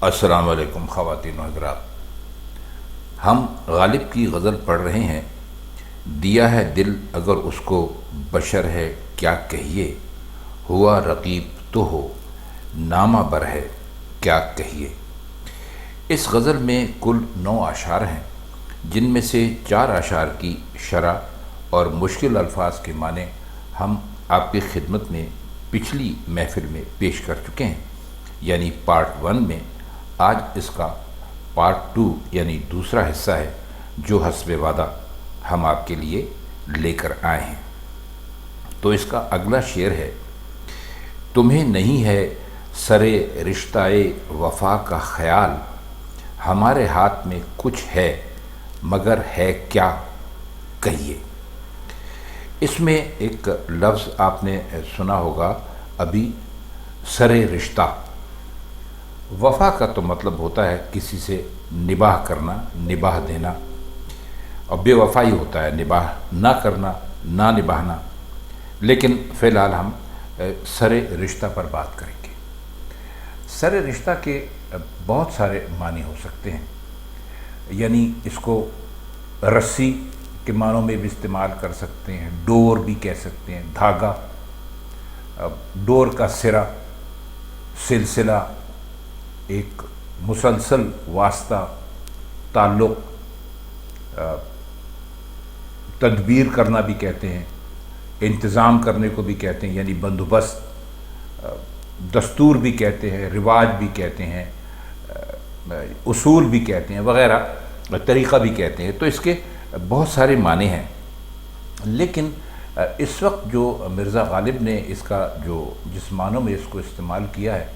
السلام علیکم خواتین و حضرات، ہم غالب کی غزل پڑھ رہے ہیں۔ دیا ہے دل اگر اس کو بشر ہے کیا کہیے، ہوا رقیب تو ہو نامہ بر ہے کیا کہیے۔ اس غزل میں کل 9 اشعار ہیں، جن میں سے 4 اشعار کی شرح اور مشکل الفاظ کے معنی ہم آپ کی خدمت میں پچھلی محفل میں پیش کر چکے ہیں، یعنی پارٹ 1 میں۔ آج اس کا پارٹ 2 یعنی دوسرا حصہ ہے، جو حسب وعدہ ہم آپ کے لیے لے کر آئے ہیں۔ تو اس کا اگلا شعر ہے: تمہیں نہیں ہے سرے رشتہ وفا کا خیال، ہمارے ہاتھ میں کچھ ہے مگر ہے کیا کہیے۔ اس میں ایک لفظ آپ نے سنا ہوگا ابھی، سرے رشتہ۔ وفا کا تو مطلب ہوتا ہے کسی سے نباہ کرنا، نباہ دینا، اور بے وفائی ہوتا ہے نباہ نہ کرنا، نہ نباہنا۔ لیکن فی الحال ہم سر رشتہ پر بات کریں گے۔ سر رشتہ کے بہت سارے معنی ہو سکتے ہیں، یعنی اس کو رسی کے معنوں میں بھی استعمال کر سکتے ہیں، ڈور بھی کہہ سکتے ہیں، دھاگا، ڈور کا سرا، سلسلہ، ایک مسلسل واسطہ، تعلق، تدبیر کرنا بھی کہتے ہیں، انتظام کرنے کو بھی کہتے ہیں، یعنی بندوبست، دستور بھی کہتے ہیں، رواج بھی کہتے ہیں، اصول بھی کہتے ہیں، وغیرہ، طریقہ بھی کہتے ہیں۔ تو اس کے بہت سارے معنی ہیں، لیکن اس وقت جو مرزا غالب نے اس کا جس معنوں میں اس کو استعمال کیا ہے،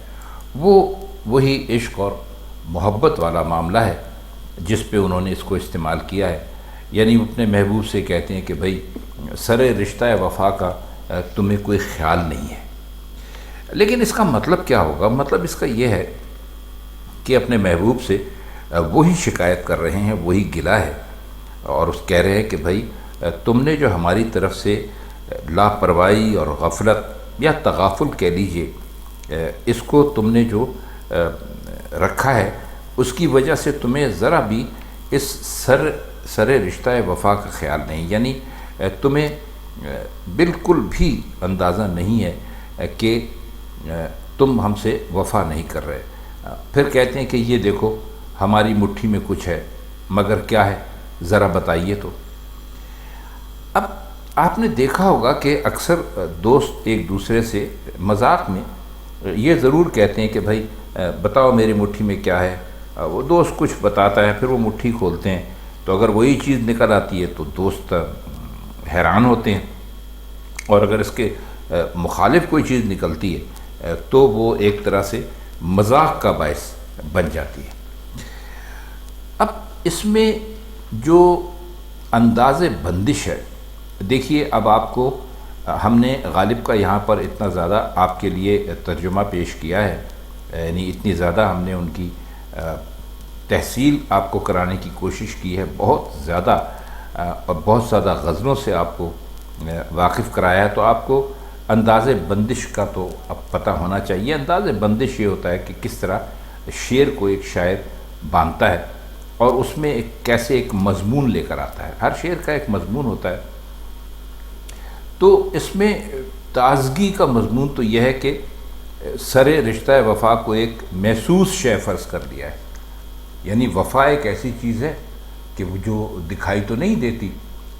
وہی عشق اور محبت والا معاملہ ہے جس پہ انہوں نے اس کو استعمال کیا ہے۔ یعنی اپنے محبوب سے کہتے ہیں کہ بھائی سر رشتہ وفا کا تمہیں کوئی خیال نہیں ہے۔ لیکن اس کا مطلب کیا ہوگا؟ مطلب اس کا یہ ہے کہ اپنے محبوب سے وہی شکایت کر رہے ہیں، وہی گلہ ہے، اور کہہ رہے ہیں کہ بھائی تم نے جو ہماری طرف سے لاپرواہی اور غفلت یا تغافل کہہ لیجئے، اس کو تم نے جو رکھا ہے، اس کی وجہ سے تمہیں ذرا بھی اس سر رشتہ وفا کا خیال نہیں، یعنی تمہیں بالکل بھی اندازہ نہیں ہے کہ تم ہم سے وفا نہیں کر رہے۔ پھر کہتے ہیں کہ یہ دیکھو ہماری مٹھی میں کچھ ہے مگر کیا ہے، ذرا بتائیے تو۔ اب آپ نے دیکھا ہوگا کہ اکثر دوست ایک دوسرے سے مذاق میں یہ ضرور کہتے ہیں کہ بھائی بتاؤ میری مٹھی میں کیا ہے۔ وہ دوست کچھ بتاتا ہے، پھر وہ مٹھی کھولتے ہیں تو اگر وہی چیز نکل آتی ہے تو دوست حیران ہوتے ہیں، اور اگر اس کے مخالف کوئی چیز نکلتی ہے تو وہ ایک طرح سے مذاق کا باعث بن جاتی ہے۔ اب اس میں جو انداز بندش ہے، دیکھیے اب آپ کو ہم نے غالب کا یہاں پر اتنا زیادہ آپ کے لیے ترجمہ پیش کیا ہے، یعنی اتنی زیادہ ہم نے ان کی تحصیل آپ کو کرانے کی کوشش کی ہے، بہت زیادہ اور بہت زیادہ غزلوں سے آپ کو واقف کرایا ہے، تو آپ کو انداز بندش کا تو اب پتہ ہونا چاہیے۔ انداز بندش یہ ہوتا ہے کہ کس طرح شعر کو ایک شاعر باندھتا ہے اور اس میں کیسے ایک مضمون لے کر آتا ہے۔ ہر شعر کا ایک مضمون ہوتا ہے، تو اس میں تازگی کا مضمون تو یہ ہے کہ سر رشتہ وفا کو ایک محسوس شے فرض کر لیا ہے، یعنی وفا ایک ایسی چیز ہے کہ وہ جو دکھائی تو نہیں دیتی،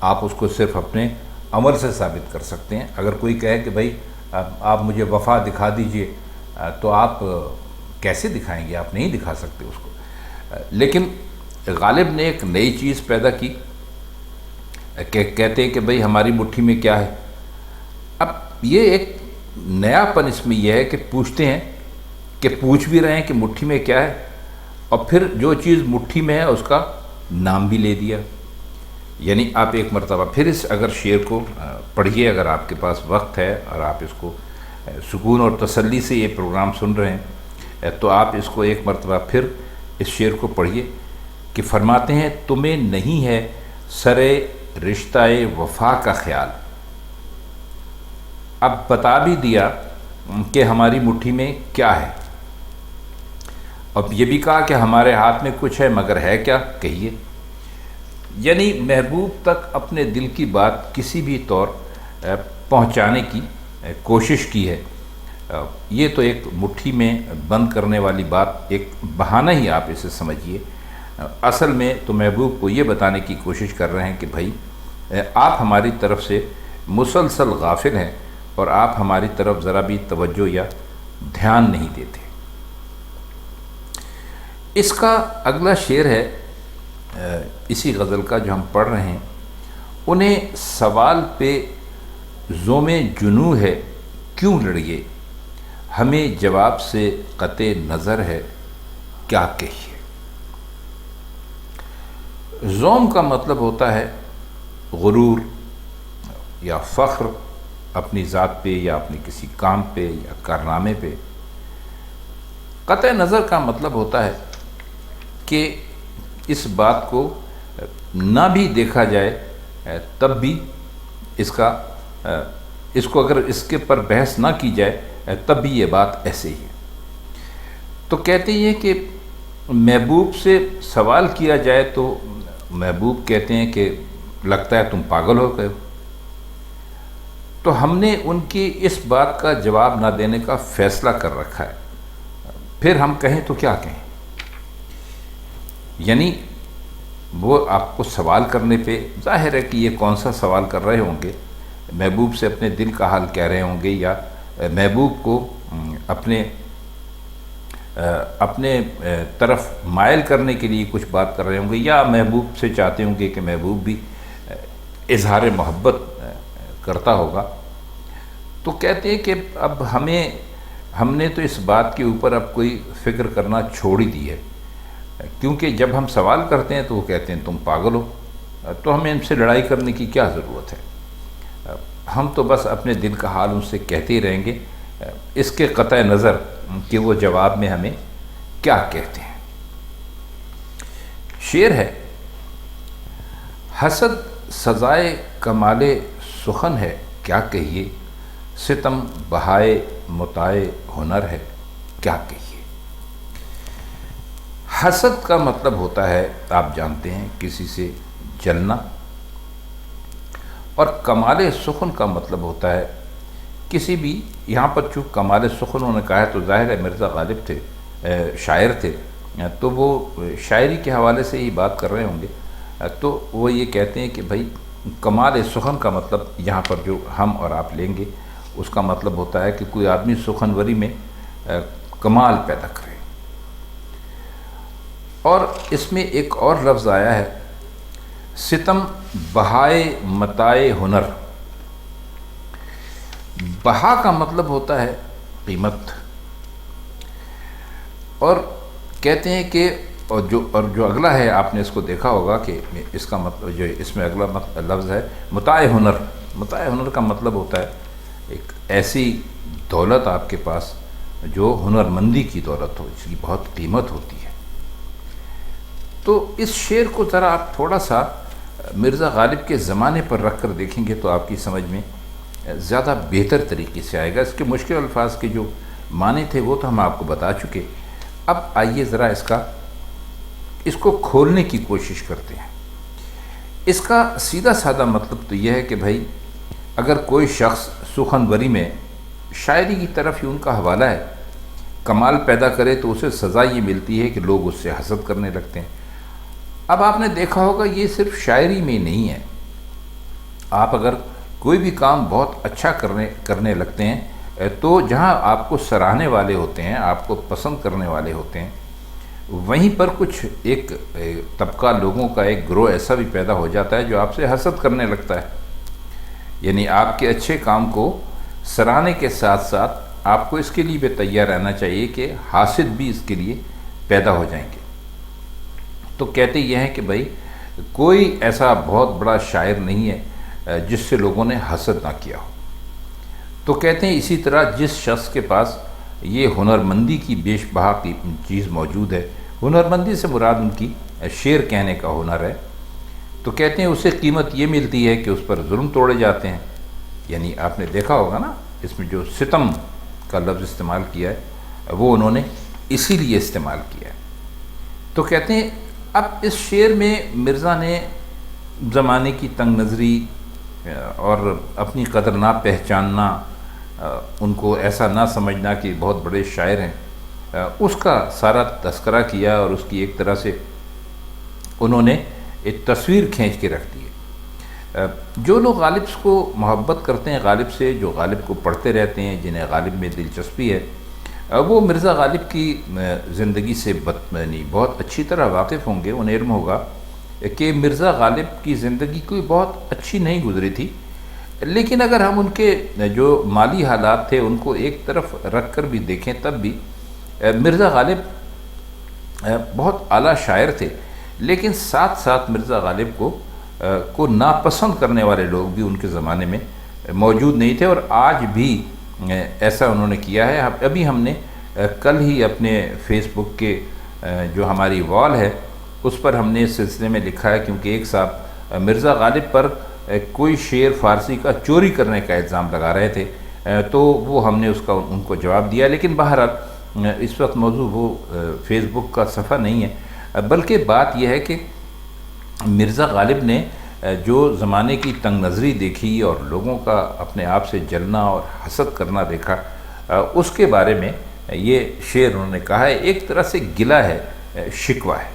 آپ اس کو صرف اپنے عمل سے ثابت کر سکتے ہیں۔ اگر کوئی کہے کہ بھائی آپ مجھے وفا دکھا دیجئے، تو آپ کیسے دکھائیں گے؟ آپ نہیں دکھا سکتے اس کو۔ لیکن غالب نے ایک نئی چیز پیدا کی کہ کہتے ہیں کہ بھائی ہماری مٹھی میں کیا ہے۔ اب یہ ایک نیا پن اس میں یہ ہے کہ پوچھتے ہیں کہ پوچھ بھی رہے ہیں کہ مٹھی میں کیا ہے، اور پھر جو چیز مٹھی میں ہے اس کا نام بھی لے دیا۔ یعنی آپ ایک مرتبہ پھر اگر شعر کو پڑھیے، اگر آپ کے پاس وقت ہے اور آپ اس کو سکون اور تسلی سے یہ پروگرام سن رہے ہیں، تو آپ اس کو ایک مرتبہ پھر اس شعر کو پڑھیے کہ فرماتے ہیں تمہیں نہیں ہے سر رشتہ وفا کا خیال، اب بتا بھی دیا کہ ہماری مٹھی میں کیا ہے۔ اور یہ بھی کہا کہ ہمارے ہاتھ میں کچھ ہے مگر ہے کیا، کہیے۔ یعنی محبوب تک اپنے دل کی بات کسی بھی طور پہنچانے کی کوشش کی ہے۔ یہ تو ایک مٹھی میں بند کرنے والی بات، ایک بہانہ ہی آپ اسے سمجھیے۔ اصل میں تو محبوب کو یہ بتانے کی کوشش کر رہے ہیں کہ بھائی آپ ہماری طرف سے مسلسل غافل ہیں اور آپ ہماری طرف ذرا بھی توجہ یا دھیان نہیں دیتے۔ اس کا اگلا شعر ہے اسی غزل کا جو ہم پڑھ رہے ہیں، انہیں سوال پہ زوم جنوں ہے کیوں لڑیے، ہمیں جواب سے قطع نظر ہے کیا کہیے۔ زوم کا مطلب ہوتا ہے غرور یا فخر اپنی ذات پہ یا اپنے کسی کام پہ یا کارنامے پہ۔ قطع نظر کا مطلب ہوتا ہے کہ اس بات کو نہ بھی دیکھا جائے تب بھی اس کو اگر اس کے پر بحث نہ کی جائے تب بھی یہ بات ایسے ہی ہے۔ تو کہتے ہیں کہ محبوب سے سوال کیا جائے تو محبوب کہتے ہیں کہ لگتا ہے تم پاگل ہو گئے ہو۔ تو ہم نے ان کی اس بات کا جواب نہ دینے کا فیصلہ کر رکھا ہے، پھر ہم کہیں تو کیا کہیں۔ یعنی وہ آپ کو سوال کرنے پہ ظاہر ہے کہ یہ کون سا سوال کر رہے ہوں گے، محبوب سے اپنے دل کا حال کہہ رہے ہوں گے یا محبوب کو اپنے طرف مائل کرنے کے لیے کچھ بات کر رہے ہوں گے، یا محبوب سے چاہتے ہوں گے کہ محبوب بھی اظہار محبت کرتا ہوگا۔ تو کہتے ہیں کہ اب ہم نے تو اس بات کے اوپر اب کوئی فکر کرنا چھوڑ ہی دی ہے، کیونکہ جب ہم سوال کرتے ہیں تو وہ کہتے ہیں تم پاگل ہو، تو ہمیں ان سے لڑائی کرنے کی کیا ضرورت ہے۔ ہم تو بس اپنے دل کا حال ان سے کہتے ہی رہیں گے، اس کے قطع نظر کہ وہ جواب میں ہمیں کیا کہتے ہیں۔ شعر ہے، حسد سزائے کمال سخن ہے کیا کہیے، ستم بہائے متائے ہنر ہے کیا کہیے۔ حسد کا مطلب ہوتا ہے آپ جانتے ہیں کسی سے جلنا، اور کمال سخن کا مطلب ہوتا ہے کسی بھی، یہاں پر چونکہ کمال سخن انہوں نے کہا ہے تو ظاہر ہے مرزا غالب تھے، شاعر تھے، تو وہ شاعری کے حوالے سے ہی بات کر رہے ہوں گے۔ تو وہ یہ کہتے ہیں کہ بھائی کمال سخن کا مطلب یہاں پر جو ہم اور آپ لیں گے اس کا مطلب ہوتا ہے کہ کوئی آدمی سخنوری میں کمال پیدا کرے۔ اور اس میں ایک اور لفظ آیا ہے، ستم بہائے متائے ہنر۔ بہا کا مطلب ہوتا ہے قیمت، اور کہتے ہیں کہ اور جو اگلا ہے آپ نے اس کو دیکھا ہوگا کہ اس کا مطلب جو اس میں اگلا لفظ ہے متائے ہنر۔ متائے ہنر کا مطلب ہوتا ہے ایک ایسی دولت آپ کے پاس جو ہنرمندی کی دولت ہو، جس کی بہت قیمت ہوتی ہے۔ تو اس شعر کو ذرا آپ تھوڑا سا مرزا غالب کے زمانے پر رکھ کر دیکھیں گے تو آپ کی سمجھ میں زیادہ بہتر طریقے سے آئے گا۔ اس کے مشکل الفاظ کے جو معنی تھے وہ تو ہم آپ کو بتا چکے، اب آئیے ذرا اس کو کھولنے کی کوشش کرتے ہیں۔ اس کا سیدھا سادہ مطلب تو یہ ہے کہ بھائی اگر کوئی شخص سخنوری میں شاعری کی طرف ہی ان کا حوالہ ہے، کمال پیدا کرے تو اسے سزا یہ ملتی ہے کہ لوگ اس سے حسد کرنے لگتے ہیں۔ اب آپ نے دیکھا ہوگا یہ صرف شاعری میں نہیں ہے، آپ اگر کوئی بھی کام بہت اچھا کرنے لگتے ہیں تو جہاں آپ کو سراہنے والے ہوتے ہیں، آپ کو پسند کرنے والے ہوتے ہیں، وہیں پر کچھ ایک طبقہ لوگوں کا ایک گروہ ایسا بھی پیدا ہو جاتا ہے جو آپ سے حسد کرنے لگتا ہے۔ یعنی آپ کے اچھے کام کو سراہنے کے ساتھ ساتھ آپ کو اس کے لیے بھی تیار رہنا چاہیے کہ حاسد بھی اس کے لیے پیدا ہو جائیں گے۔ تو کہتے یہ ہیں کہ بھائی کوئی ایسا بہت بڑا شاعر نہیں ہے جس سے لوگوں نے حسد نہ کیا ہو۔ تو کہتے ہیں اسی طرح جس شخص کے پاس یہ ہنرمندی کی بیش بہا کی چیز موجود ہے، ہنرمندی سے مراد ان کی شعر کہنے کا ہنر ہے، تو کہتے ہیں اسے قیمت یہ ملتی ہے کہ اس پر ظلم توڑے جاتے ہیں۔ یعنی آپ نے دیکھا ہوگا نا اس میں جو ستم کا لفظ استعمال کیا ہے وہ انہوں نے اسی لیے استعمال کیا ہے۔ تو کہتے ہیں اب اس شعر میں مرزا نے زمانے کی تنگ نظری اور اپنی قدر نہ پہچاننا، ان کو ایسا نہ سمجھنا کہ بہت بڑے شاعر ہیں، اس کا سارا تذکرہ کیا، اور اس کی ایک طرح سے انہوں نے ایک تصویر کھینچ کے رکھ دی ہے۔ جو لوگ غالب کو محبت کرتے ہیں، غالب سے، جو غالب کو پڑھتے رہتے ہیں، جنہیں غالب میں دلچسپی ہے، وہ مرزا غالب کی زندگی سے بہت اچھی طرح واقف ہوں گے۔ انہیں علم ہوگا کہ مرزا غالب کی زندگی کوئی بہت اچھی نہیں گزری تھی، لیکن اگر ہم ان کے جو مالی حالات تھے ان کو ایک طرف رکھ کر بھی دیکھیں، تب بھی مرزا غالب بہت اعلیٰ شاعر تھے، لیکن ساتھ ساتھ مرزا غالب کو ناپسند کرنے والے لوگ بھی ان کے زمانے میں موجود نہیں تھے، اور آج بھی ایسا انہوں نے کیا ہے۔ ابھی ہم نے کل ہی اپنے فیس بک کے جو ہماری وال ہے اس پر ہم نے اس سلسلے میں لکھا ہے، کیونکہ ایک صاحب مرزا غالب پر کوئی شعر فارسی کا چوری کرنے کا الزام لگا رہے تھے، تو وہ ہم نے ان کو جواب دیا۔ لیکن بہرحال اس وقت موضوع وہ فیس بک کا صفحہ نہیں ہے، بلکہ بات یہ ہے کہ مرزا غالب نے جو زمانے کی تنگ نظری دیکھی اور لوگوں کا اپنے آپ سے جلنا اور حسد کرنا دیکھا، اس کے بارے میں یہ شعر انہوں نے کہا ہے۔ ایک طرح سے گلہ ہے، شکوہ ہے۔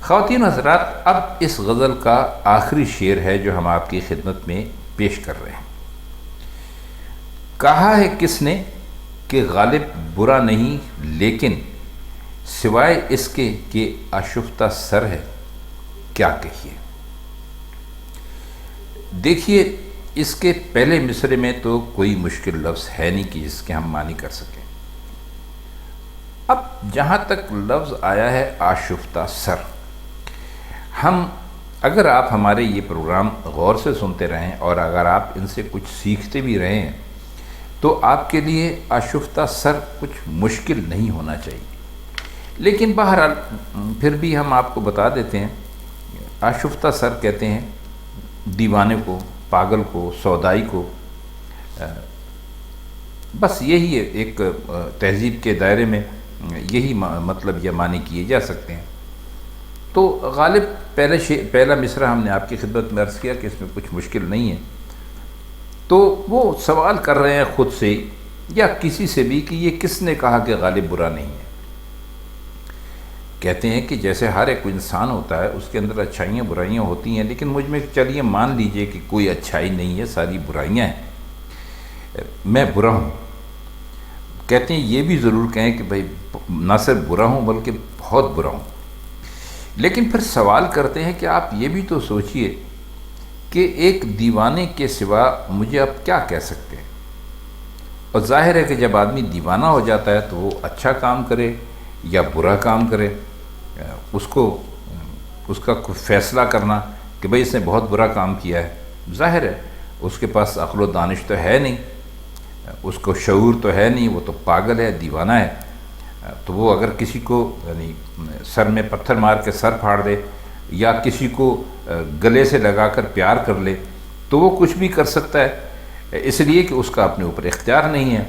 خواتین حضرات، اب اس غزل کا آخری شعر ہے جو ہم آپ کی خدمت میں پیش کر رہے ہیں۔ کہا ہے کس نے کہ غالب برا نہیں، لیکن سوائے اس کے کہ آشفتہ سر ہے، کیا کہیے۔ دیکھیے، اس کے پہلے مصرے میں تو کوئی مشکل لفظ ہے نہیں کہ جس کے ہم معنی کر سکیں۔ اب جہاں تک لفظ آیا ہے آشفتہ سر، اگر آپ ہمارے یہ پروگرام غور سے سنتے رہیں اور اگر آپ ان سے کچھ سیکھتے بھی رہے ہیں، تو آپ کے لیے آشفتہ سر کچھ مشکل نہیں ہونا چاہیے۔ لیکن بہرحال پھر بھی ہم آپ کو بتا دیتے ہیں، آشفتہ سر کہتے ہیں دیوانے کو، پاگل کو، سودائی کو۔ بس یہی ایک تہذیب کے دائرے میں یہی مطلب یا معنی کیے جا سکتے ہیں۔ تو غالب پہلا مصرع ہم نے آپ کی خدمت میں عرض کیا کہ اس میں کچھ مشکل نہیں ہے۔ تو وہ سوال کر رہے ہیں خود سے یا کسی سے بھی کہ یہ کس نے کہا کہ غالب برا نہیں ہے۔ کہتے ہیں کہ جیسے ہر ایک انسان ہوتا ہے، اس کے اندر اچھائیاں برائیاں ہوتی ہیں، لیکن مجھ میں چلیے مان لیجئے کہ کوئی اچھائی نہیں ہے، ساری برائیاں ہیں، میں برا ہوں۔ کہتے ہیں یہ بھی ضرور کہیں کہ بھائی نہ صرف برا ہوں بلکہ بہت برا ہوں۔ لیکن پھر سوال کرتے ہیں کہ آپ یہ بھی تو سوچئے کہ ایک دیوانے کے سوا مجھے اب کیا کہہ سکتے ہیں۔ اور ظاہر ہے کہ جب آدمی دیوانہ ہو جاتا ہے تو وہ اچھا کام کرے یا برا کام کرے، اس کا کوئی فیصلہ کرنا کہ بھئی اس نے بہت برا کام کیا ہے، ظاہر ہے اس کے پاس عقل و دانش تو ہے نہیں، اس کو شعور تو ہے نہیں، وہ تو پاگل ہے، دیوانہ ہے۔ تو وہ اگر کسی کو سر میں پتھر مار کے سر پھاڑ دے یا کسی کو گلے سے لگا کر پیار کر لے تو وہ کچھ بھی کر سکتا ہے، اس لیے کہ اس کا اپنے اوپر اختیار نہیں ہے،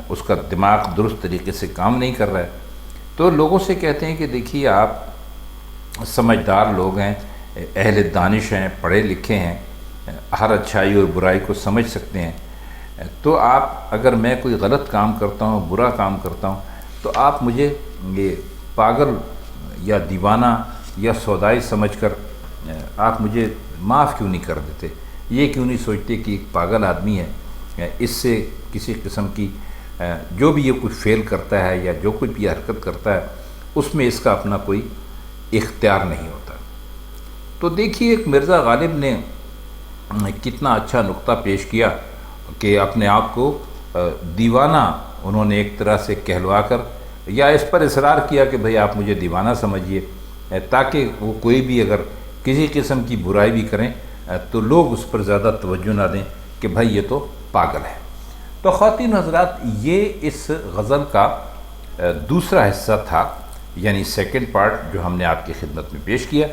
اس کا دماغ درست طریقے سے کام نہیں کر رہا ہے۔ تو لوگوں سے کہتے ہیں کہ دیکھیے آپ سمجھدار لوگ ہیں، اہل دانش ہیں، پڑھے لکھے ہیں، ہر اچھائی اور برائی کو سمجھ سکتے ہیں، تو آپ اگر میں کوئی غلط کام کرتا ہوں، برا کام کرتا ہوں، تو آپ مجھے یہ پاگل یا دیوانہ یا سودائی سمجھ کر آپ مجھے معاف کیوں نہیں کر دیتے؟ یہ کیوں نہیں سوچتے کہ ایک پاگل آدمی ہے، اس سے کسی قسم کی جو بھی یہ کوئی فعل کرتا ہے یا جو کوئی بھی حرکت کرتا ہے اس میں اس کا اپنا کوئی اختیار نہیں ہوتا۔ تو دیکھیے ایک مرزا غالب نے کتنا اچھا نقطہ پیش کیا کہ اپنے آپ کو دیوانہ انہوں نے ایک طرح سے کہلوا کر یا اس پر اصرار کیا کہ بھئی آپ مجھے دیوانہ سمجھیے، تاکہ وہ کوئی بھی اگر کسی قسم کی برائی بھی کریں تو لوگ اس پر زیادہ توجہ نہ دیں کہ بھئی یہ تو پاگل ہے۔ تو خواتین حضرات، یہ اس غزل کا دوسرا حصہ تھا، یعنی سیکنڈ پارٹ جو ہم نے آپ کی خدمت میں پیش کیا۔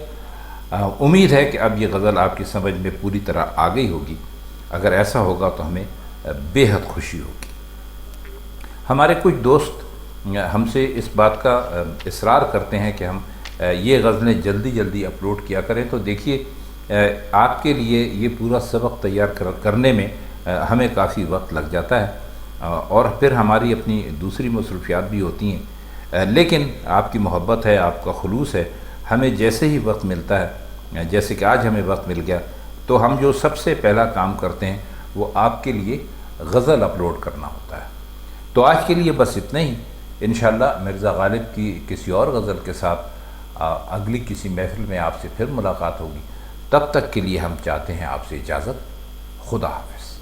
امید ہے کہ اب یہ غزل آپ کی سمجھ میں پوری طرح آ گئی ہوگی۔ اگر ایسا ہوگا تو ہمیں بے حد خوشی ہوگی۔ ہمارے کچھ دوست ہم سے اس بات کا اصرار کرتے ہیں کہ ہم یہ غزلیں جلدی جلدی اپلوڈ کیا کریں، تو دیکھیے آپ کے لیے یہ پورا سبق تیار کرنے میں ہمیں کافی وقت لگ جاتا ہے، اور پھر ہماری اپنی دوسری مصروفیات بھی ہوتی ہیں، لیکن آپ کی محبت ہے، آپ کا خلوص ہے، ہمیں جیسے ہی وقت ملتا ہے، جیسے کہ آج ہمیں وقت مل گیا، تو ہم جو سب سے پہلا کام کرتے ہیں وہ آپ کے لیے غزل اپلوڈ کرنا ہوتا ہے۔ تو آج کے لیے بس اتنا ہی، انشاءاللہ مرزا غالب کی کسی اور غزل کے ساتھ اگلی کسی محفل میں آپ سے پھر ملاقات ہوگی۔ تب تک کے لیے ہم چاہتے ہیں آپ سے اجازت۔ خدا حافظ۔